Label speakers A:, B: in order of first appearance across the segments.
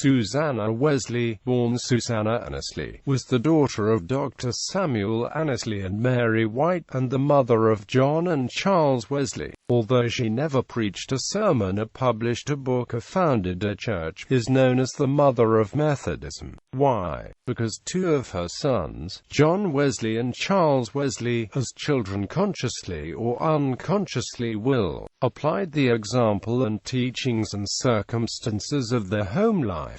A: Susanna Wesley, born Susanna Annesley, was the daughter of Dr. Samuel Annesley and Mary White, and the mother of John and Charles Wesley. Although she never preached a sermon or published a book or founded a church, is known as the Mother of Methodism.Why? Because two of her sons, John Wesley and Charles Wesley, as children consciously or unconsciously applied the example and teachings and circumstances of their home life.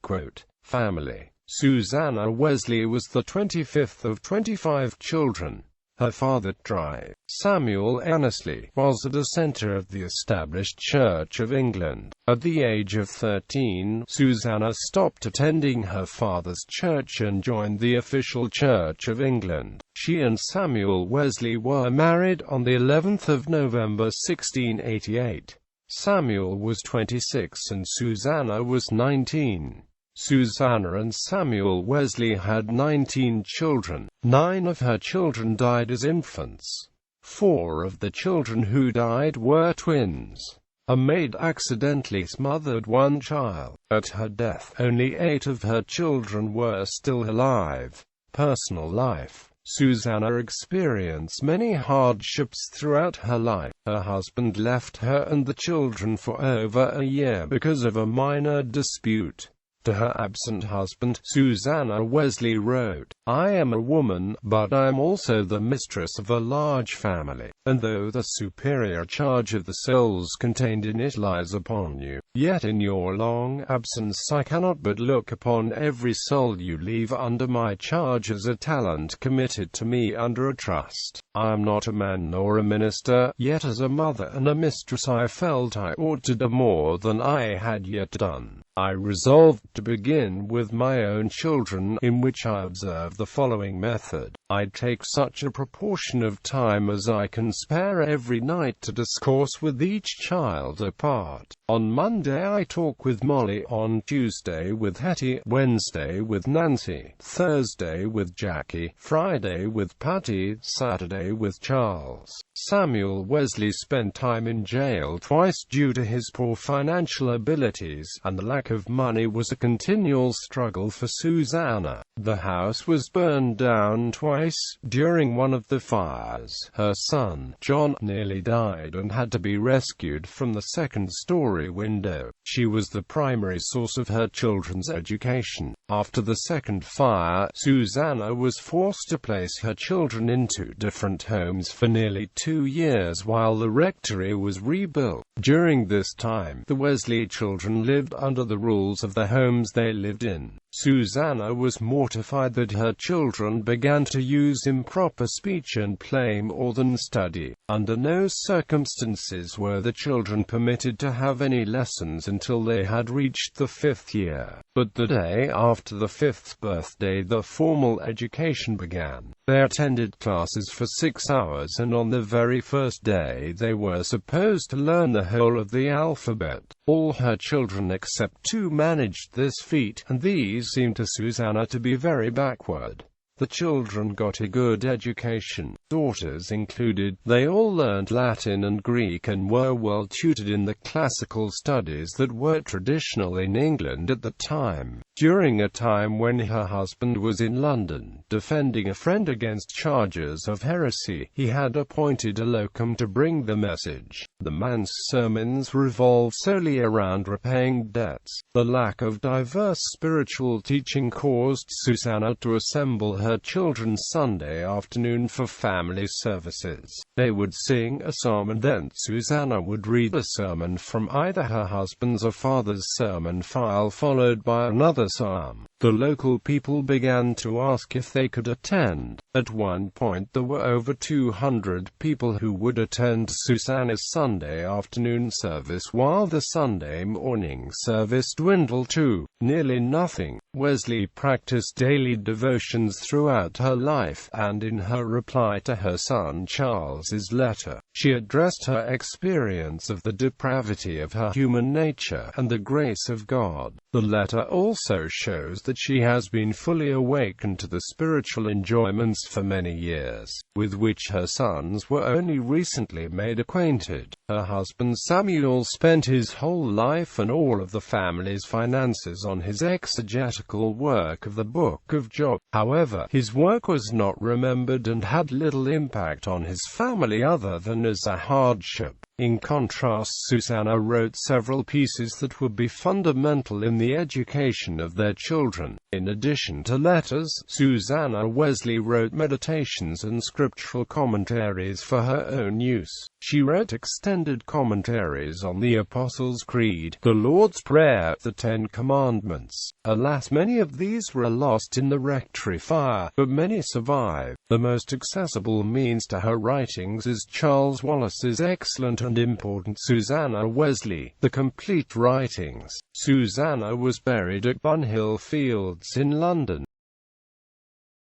A: Quote, family. Susanna Wesley was the 25th of 25 children. Her father, Dr. Samuel Annesley, was a dissenter of the established Church of England. At the age of 13, Susanna stopped attending her father's church and joined the official Church of England. She and Samuel Wesley were married on the 11th of November 1688. Samuel was 26 and Susanna was 19. Susanna and Samuel Wesley had 19 children. 9 of her children died as infants. 4 of the children who died were twins. A maid accidentally smothered one child. At her death, only 8 of her children were still alive. Personal life. Susanna experienced many hardships throughout her life. Her husband left her and the children for over a year because of a minor dispute. To her absent husband, Susanna Wesley wrote, "I am a woman, but I am also the mistress of a large family, and though the superior charge of the souls contained in it lies upon you, yet in your long absence I cannot but look upon every soul you leave under my charge as a talent committed to me under a trust. I am not a man nor a minister, yet as a mother and a mistress I felt I ought to do more than I had yet done. I resolved to begin with my own children, in which I observe the following method. I take such a proportion of time as I can spare every night to discourse with each child apart. On Monday I talk with Molly, on Tuesday with Hetty, Wednesday with Nancy, Thursday with Jackie, Friday with Patty, Saturday with Charles." Samuel Wesley spent time in jail twice due to his poor financial abilities, and the lack of money was a continual struggle for Susanna. The house was burned down twice. During one of the fires, her son, John, nearly died and had to be rescued from the second-story window. She was the primary source of her children's education. After the second fire, Susanna was forced to place her children in 2 different homes for nearly 2 years while the rectory was rebuilt. During this time, the Wesley children lived under the rules of the homes they lived in. Susanna was mortified that her children began to use improper speech and play more than study. Under no circumstances were the children permitted to have any lessons until they had reached the 5th year. But the day after the 5th birthday, the formal education began. They attended classes for 6 hours, and on the very first day they were supposed to learn the whole of the alphabet. All her children except 2 managed this feat, and these seemed to Susanna to be very backward. The children got a good education. Daughters included. They all learned Latin and Greek and were well tutored in the classical studies that were traditional in England at the time. During a time when her husband was in London, defending a friend against charges of heresy, he had appointed a locum to bring the message. The man's sermons revolved solely around repaying debts. The lack of diverse spiritual teaching caused Susanna to assemble her children Sunday afternoon for family services. They would sing a psalm and then Susanna would read a sermon from either her husband's or father's sermon file followed by another psalm. The local people began to ask if they could attend. At one point there were over 200 people who would attend Susanna's Sunday afternoon service, while the Sunday morning service dwindled to nearly nothing. Wesley practiced daily devotions throughout her life, and in her reply to her son Charles's letter, she addressed her experience of the depravity of her human nature and the grace of God. The letter also shows that she has been fully awakened to the spiritual enjoyments for many years, with which her sons were only recently made acquainted. Her husband Samuel spent his whole life and all of the family's finances on his exegetical work of the Book of Job. However, his work was not remembered and had little impact on his family other than as a hardship. In contrast, Susanna wrote several pieces that would be fundamental in the education of their children. In addition to letters, Susanna Wesley wrote meditations and scriptural commentaries for her own use. She wrote extended commentaries on the Apostles' Creed, the Lord's Prayer, the Ten Commandments. Alas, many of these were lost in the Rectory fire, but many survive. The most accessible means to her writings is Charles Wallace's excellent and important Susanna Wesley, The Complete Writings. Susanna was buried at Bunhill Fields in London.